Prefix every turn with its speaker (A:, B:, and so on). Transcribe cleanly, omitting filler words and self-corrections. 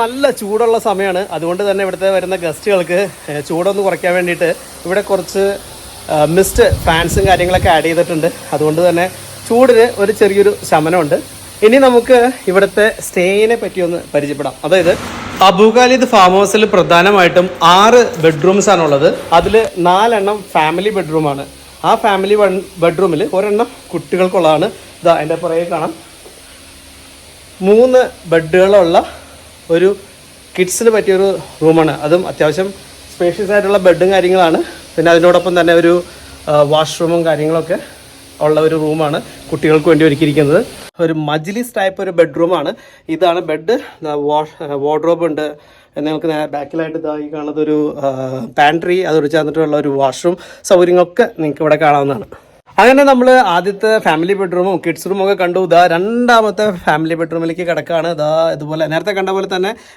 A: നല്ല ചൂടുള്ള സമയമാണ്. അതുകൊണ്ട് തന്നെ ഇവിടുത്തെ വരുന്ന ഗസ്റ്റുകൾക്ക് ചൂടൊന്ന് കുറയ്ക്കാൻ വേണ്ടിയിട്ട് ഇവിടെ കുറച്ച് മിസ്റ്റ് ഫാൻസും കാര്യങ്ങളൊക്കെ ആഡ് ചെയ്തിട്ടുണ്ട്. അതുകൊണ്ട് തന്നെ ചൂടിന് ഒരു ചെറിയൊരു ശമനമുണ്ട്. ഇനി നമുക്ക് ഇവിടുത്തെ സ്റ്റേയിനെ പറ്റി ഒന്ന് പരിചയപ്പെടാം. അതായത് അബു ഖാലിദ് ഫാം ഹൗസിൽ പ്രധാനമായിട്ടും 6 ബെഡ്റൂംസ് ആണുള്ളത്. അതിൽ 4 ഫാമിലി ബെഡ്റൂമാണ്. ആ ഫാമിലി ബെഡ്റൂമിൽ ഒരെണ്ണം കുട്ടികൾക്കുള്ളതാണ്. ഇതാ എൻ്റെ പുറകെ കാണാം. 3 ബെഡുകളുള്ള ഒരു കിഡ്സിന് പറ്റിയൊരു റൂമാണ്. അതും അത്യാവശ്യം സ്പേഷ്യസ് ആയിട്ടുള്ള ബെഡും കാര്യങ്ങളാണ്. പിന്നെ അതിനോടൊപ്പം തന്നെ ഒരു വാഷ്റൂമും കാര്യങ്ങളൊക്കെ ഉള്ള ഒരു റൂമാണ് കുട്ടികൾക്ക് വേണ്ടി ഒരുക്കിയിരിക്കുന്നത്. ഒരു മജ്ലിസ് ടൈപ്പ് ഒരു ബെഡ്റൂമാണ്. ഇതാണ് ബെഡ്. വാർഡ്രോബ് ഉണ്ട്. നിങ്ങൾക്ക് ബാക്കിലായിട്ട് ഇതായി കാണുന്നത് ഒരു പാൻട്രി, അതൊരു ചേർന്നിട്ടുള്ള ഒരു വാഷ്റൂം സൗകര്യങ്ങളൊക്കെ നിങ്ങൾക്ക് ഇവിടെ കാണാവുന്നതാണ്. അങ്ങനെ നമ്മൾ ആദ്യത്തെ ഫാമിലി ബെഡ്റൂമും കിഡ്സ് റൂമും ഒക്കെ കണ്ടു. ഇതാ രണ്ടാമത്തെ ഫാമിലി ബെഡ്റൂമിലേക്ക് കിടക്കുകയാണ്. ഇതാ ഇതുപോലെ നേരത്തെ കണ്ട പോലെ തന്നെ